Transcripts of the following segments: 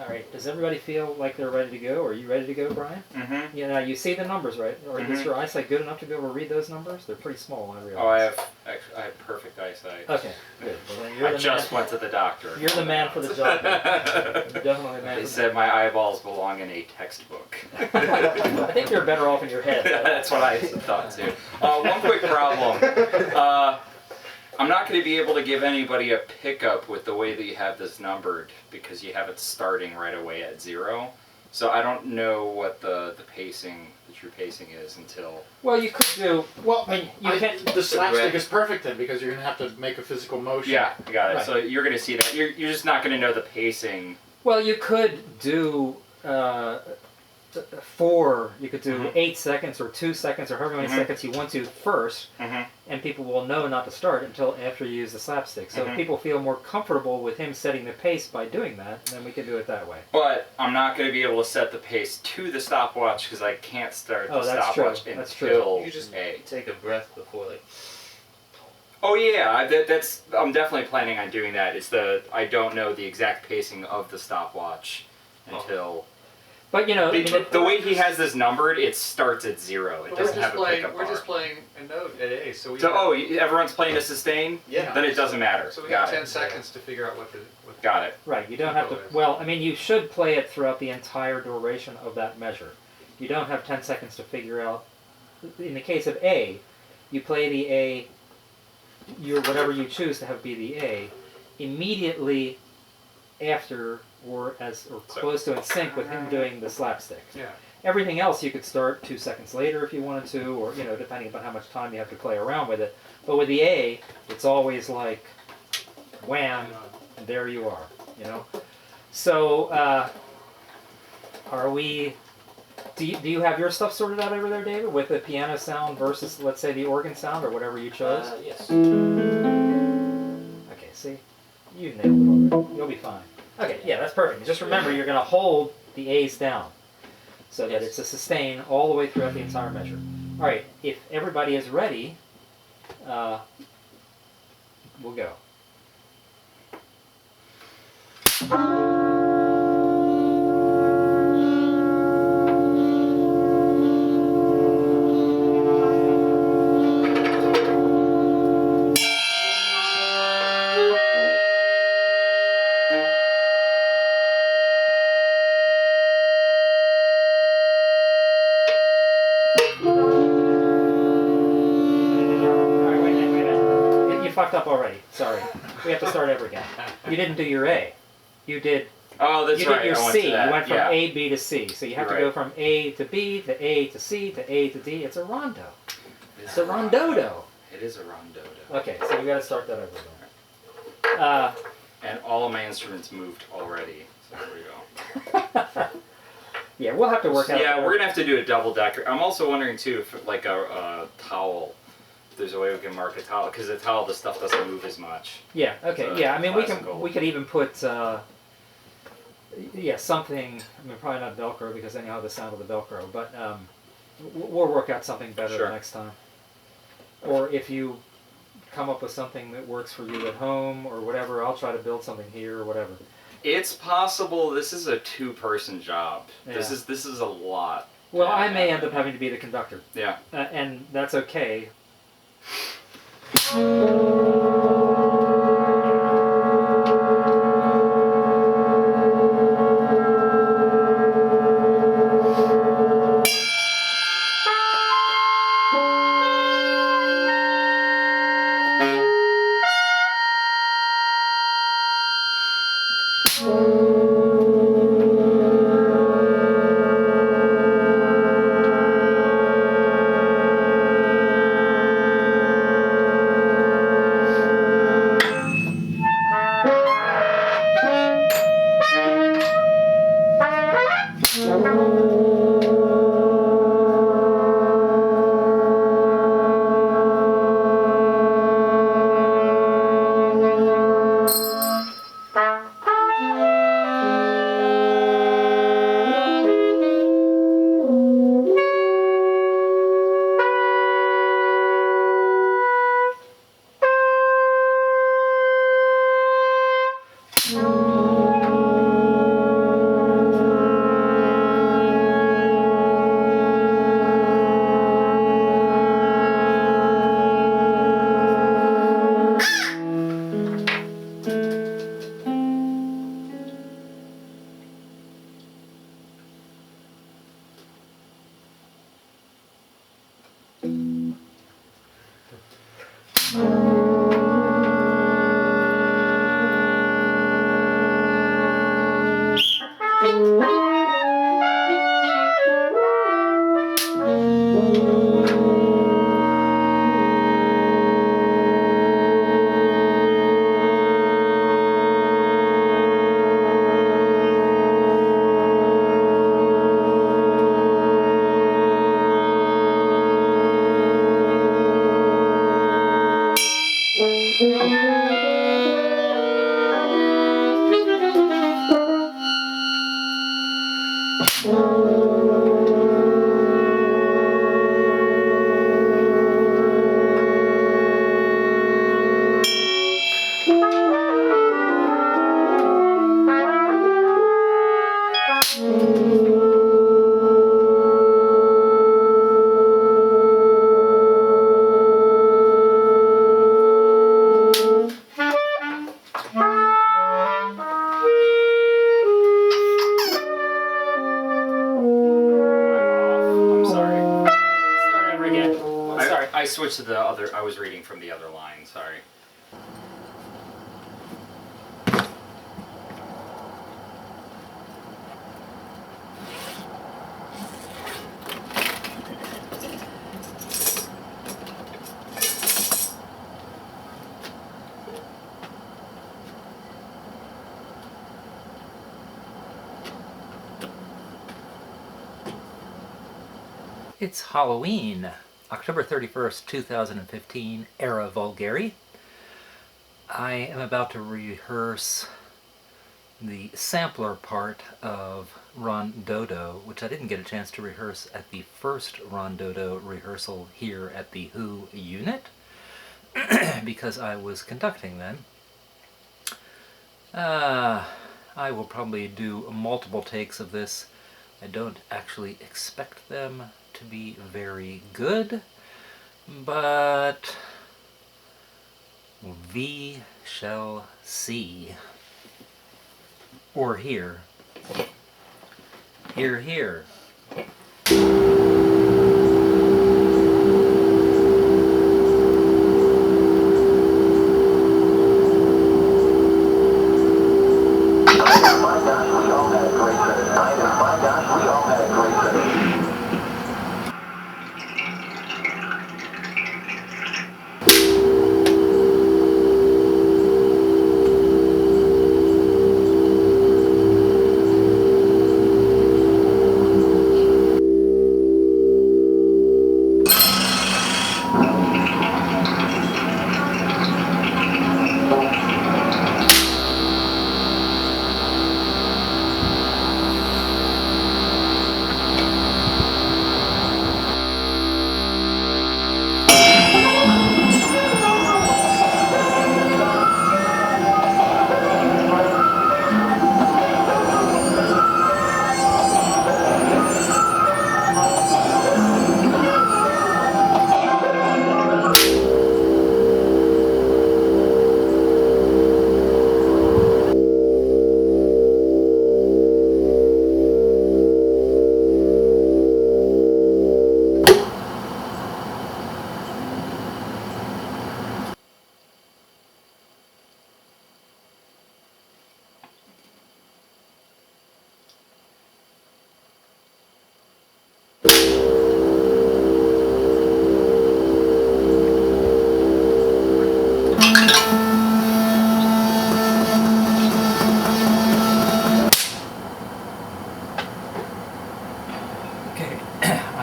All right. Does everybody feel like they're ready to go? Are you ready to go, Brian? Mm-hmm. Yeah. Now you see the numbers, right? Or is your eyesight good enough to be able to read those numbers? They're pretty small. I realize. Oh, I have perfect eyesight. Okay. Good. Well, then you're I the just man. went to the doctor. You're the man for the job. You're definitely the man. They said my eyeballs belong in a textbook. I think you're better off in your head. That's what I thought too. One quick problem. I'm not going to be able to give anybody a pickup with the way that you have this numbered because you have it starting right away at 0. So I don't know what the pacing, the true pacing is until... Well, you could do... Well, I mean, you can't... the slapstick is perfect then because you're going to have to make a physical motion. Yeah, I got it. Right. So you're going to see that. You're just not going to know the pacing. Well, you could do 4, you could do 8 seconds or 2 seconds or however many seconds you want to first, and people will know not to start until after you use the slapstick. So if people feel more comfortable with him setting the pace by doing that, then we can do it that way. But I'm not going to be able to set the pace to the stopwatch because I can't start the stopwatch until You just A. take a breath before, like... Oh yeah, I'm definitely planning on doing that. I don't know the exact pacing of the stopwatch until... But you know, the way he has this numbered, it starts at 0. It doesn't have a pickup bar. We're just playing a note at A, so we. So everyone's playing a sustain. Yeah. Then it doesn't matter. So we Got got it. 10 seconds to figure out what the. Got it. right, you don't have to. Well, I mean, you should play it throughout the entire duration of that measure. You don't have 10 seconds to figure out. In the case of A, you play the A. Whatever you choose to have be the A, immediately after or close to in sync with him doing the slapstick. Yeah. Everything else you could start 2 seconds later if you wanted to, or depending upon how much time you have to play around with it. But with the A, it's always like wham, and there you are. So are we? Do you have your stuff sorted out over there, David, with the piano sound versus, let's say, the organ sound or whatever you chose? Yes. Okay, see? You nailed it already. You'll be fine. Okay, yeah, that's perfect. Just remember, you're going to hold the A's down so that it's a sustain all the way throughout the entire measure. All right, if everybody is ready, we'll go. Up already. Sorry. We have to start over again. You didn't do your A. You did. Oh, that's right. You did your C. You went from yeah. A, B to C. So you have to go from A to B to A to C to A to D. It's a rondo. It's a RonDodo. It is a RonDodo. Okay, so we got to start that over again. And all of my instruments moved already. So there we go. Yeah, we'll have to work out. Yeah, we're gonna have to do a double decker. I'm also wondering too if like a towel. There's a way we can mark a towel because the towel, the stuff doesn't move as much. Yeah. Okay. So Yeah. I mean, classical. we could even put something. I mean, probably not Velcro because then you have the sound of the Velcro. But we'll work out something better the next time. Or if you come up with something that works for you at home or whatever, I'll try to build something here or whatever. It's possible. This is a 2-person job. Yeah. This is a lot. Well, I may end up having to be the conductor. Yeah. And that's okay. switched to the other. I was reading from the other line. Sorry. It's Halloween, October 31st, 2015, Era Vulgari. I am about to rehearse the sampler part of RonDodo, which I didn't get a chance to rehearse at the first RonDodo rehearsal here at the Who unit, because I was conducting then. I will probably do multiple takes of this. I don't actually expect them to be very good, but we shall see. Or hear. Hear, hear.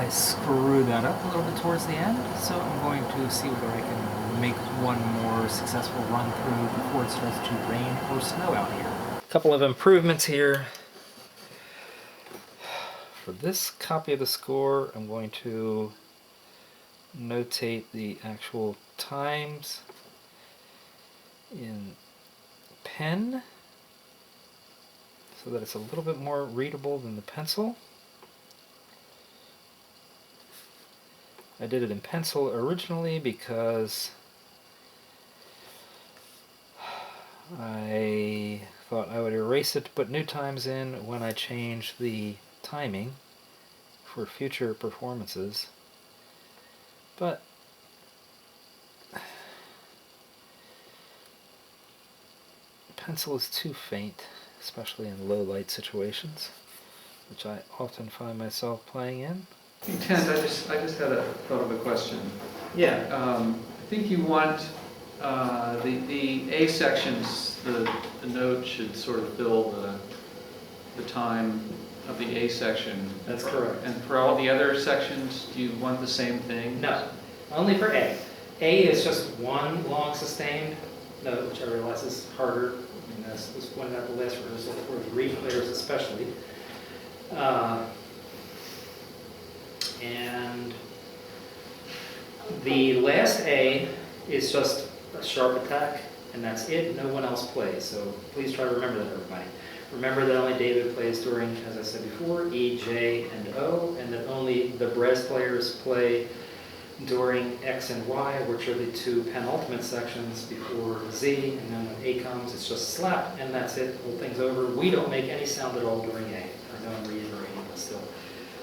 I screwed that up a little bit towards the end, so I'm going to see whether I can make one more successful run through before it starts to rain or snow out here. A couple of improvements here. For this copy of the score, I'm going to notate the actual times in pen so that it's a little bit more readable than the pencil. I did it in pencil originally because I thought I would erase it to put new times in when I change the timing for future performances. But pencil is too faint, especially in low light situations, which I often find myself playing in. Kent, I just had a thought of a question. Yeah. I think you want the A sections, the note should sort of fill the time of the A section. That's correct. And for all the other sections, do you want the same thing? No, only for A. A is just one long sustained note, which I realize is harder. I mean, that's one of the last rehearsal for the reed players especially. And the last A is just a sharp attack, and that's it. No one else plays. So please try to remember that, everybody. Remember that only David plays during, as I said before, E, J, and O, and that only the Brez players play during X and Y, which are the two penultimate sections before Z, and then when A comes, it's just slap, and that's it. Whole thing's over. We don't make any sound at all during A. I know I'm reiterating, but still,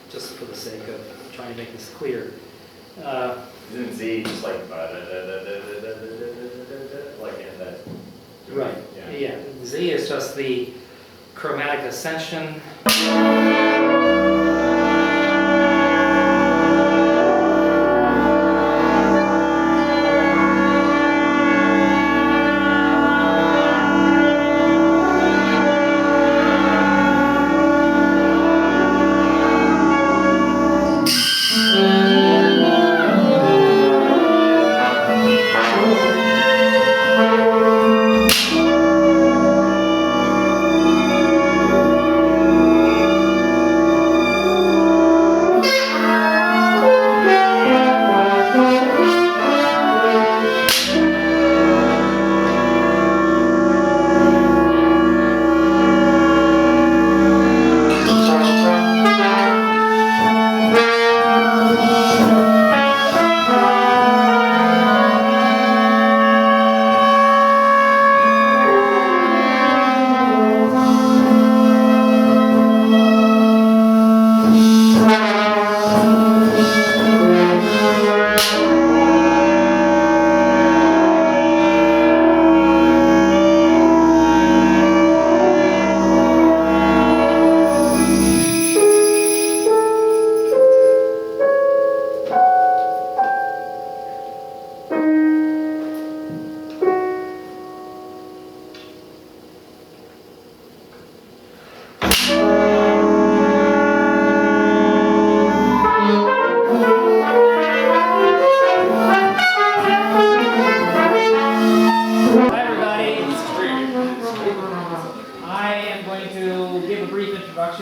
just for the sake of trying to make this clear. Isn't Z just like in that? Right. Yeah. Z is just the chromatic ascension.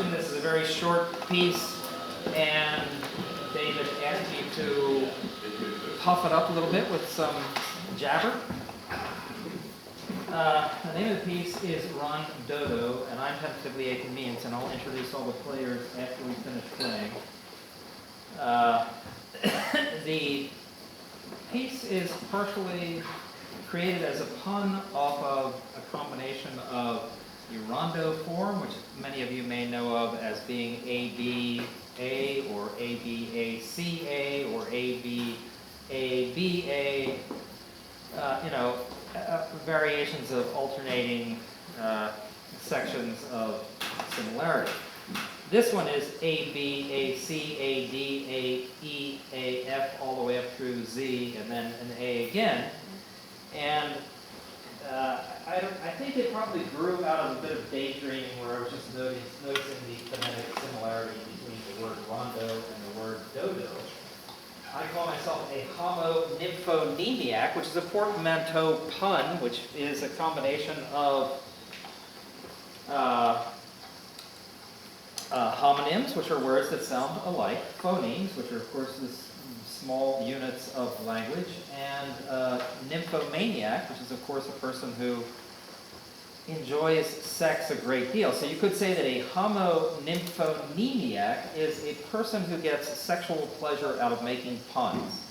This is a very short piece, and David asked me to puff it up a little bit with some jabber. The name of the piece is RonDodo, and I'm tentatively a convenience, and I'll introduce all the players after we finish playing. The piece is partially created as a pun off of a combination of the rondo form, which many of you may know of as being ABA or ABACA or ABABA, variations of alternating sections of similarity. This one is ABACADAEAF all the way up through Z and then an A again. And I think it probably grew out of a bit of daydreaming where I was just noticing the phonetic similarity between the word rondo and the word dodo. I call myself a homonymphonemiac, which is a portmanteau pun, which is a combination of homonyms, which are words that sound alike, phonemes, which are of course small units of language, and nymphomaniac, which is of course a person who enjoys sex a great deal. So you could say that a homonymphonemiac is a person who gets sexual pleasure out of making puns.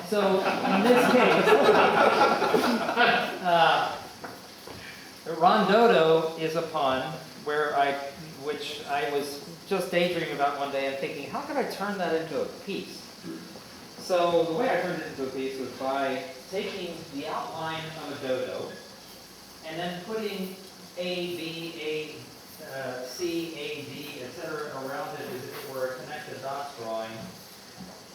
So in this case, RonDodo is a pun which I was just daydreaming about one day and thinking, how could I turn that into a piece? So the way I turned it into a piece was by taking the outline of a dodo and then putting A, B, A, C, A, D, etc. around it as if it were a connected dots drawing.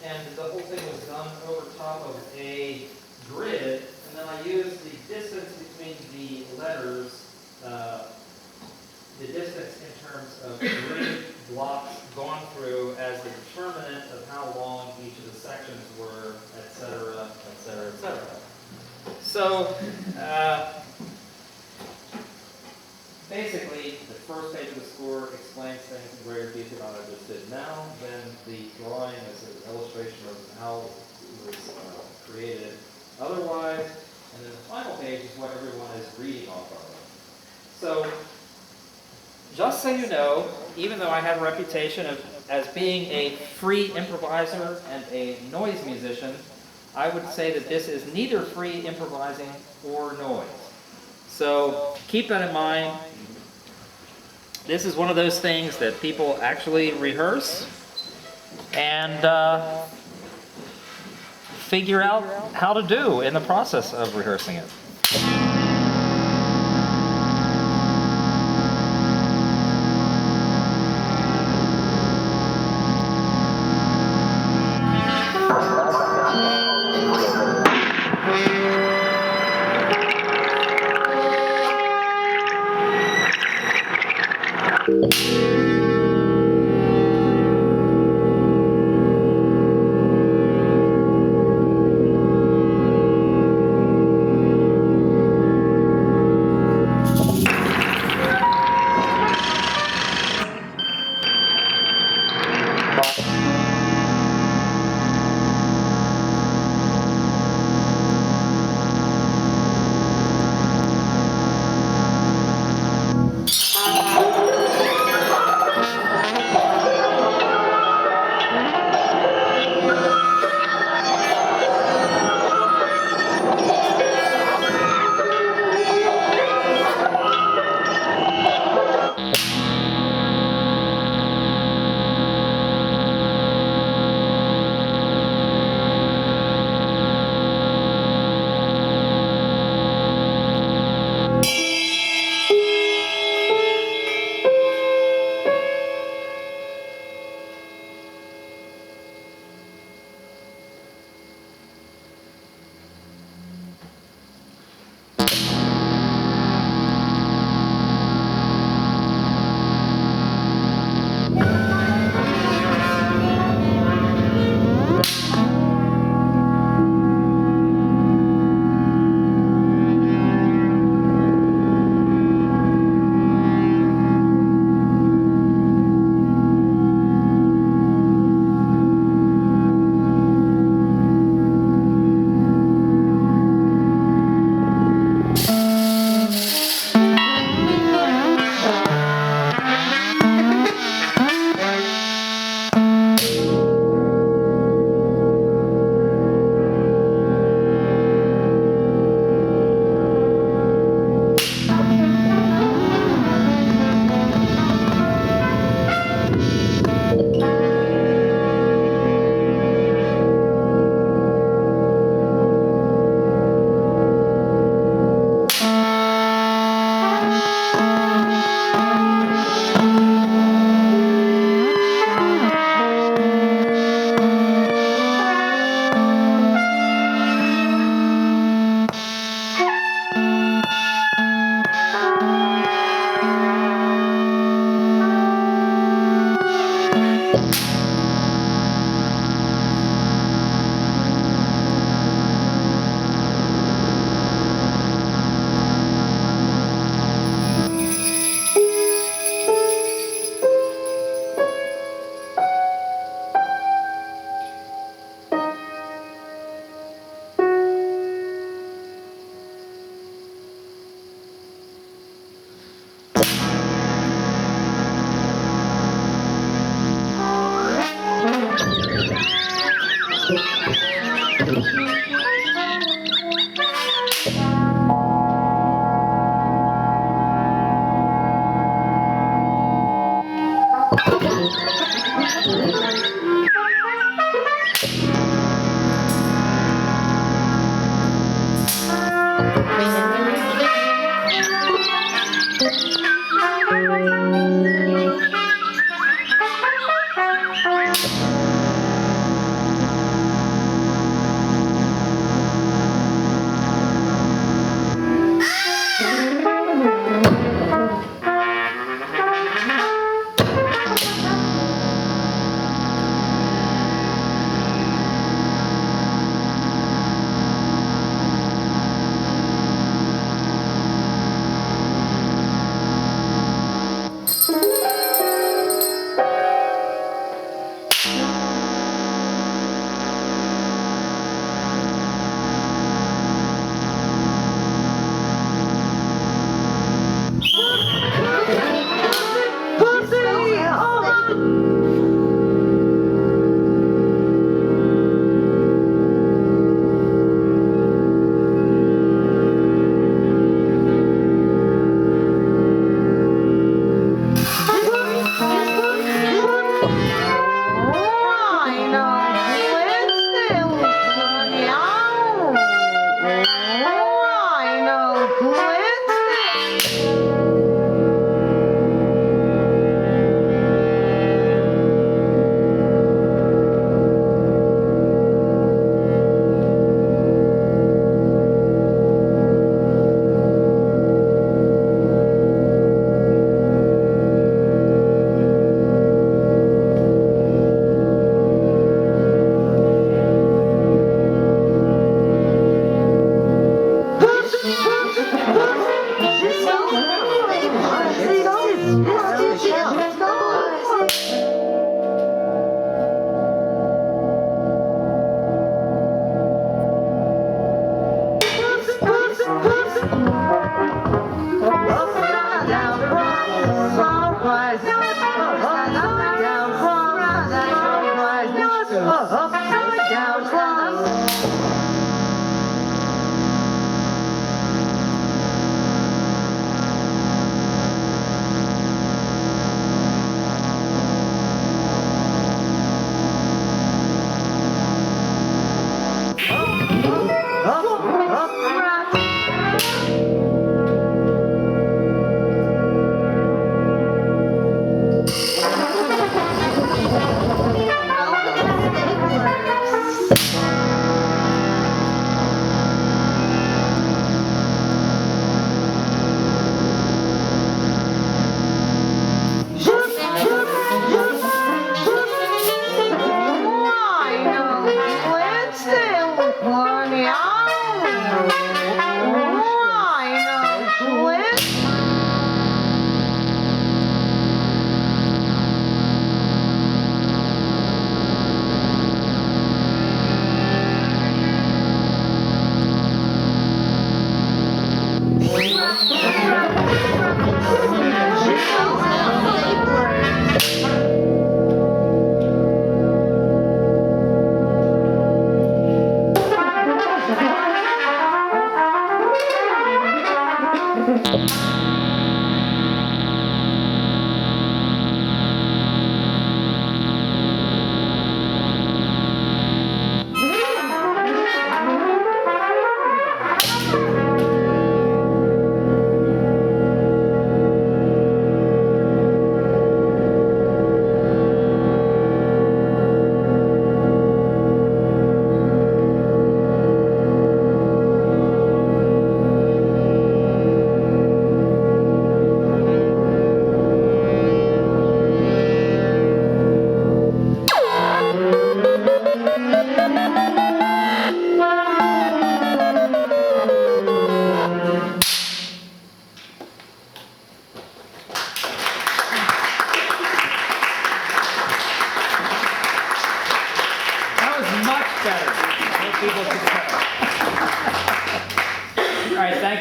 And the whole thing was done over top of a grid, and then I used the distance between the letters, the distance in terms of grid blocks gone through as the determinant of how long each of the sections were, etc., etc., etc. So, basically, the first page of the score explains things in greater detail than I just did now. Then the drawing is an illustration of how it was created otherwise. And then the final page is what everyone is reading off of. So, just so you know, even though I have a reputation as being a free improviser and a noise musician, I would say that this is neither free improvising or noise. So keep that in mind. This is one of those things that people actually rehearse, and figure out how to do in the process of rehearsing it.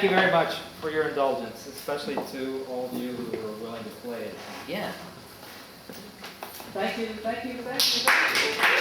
you very much for your indulgence, especially to all of you who are willing to play it again. Thank you, thank you, thank you. Thank you.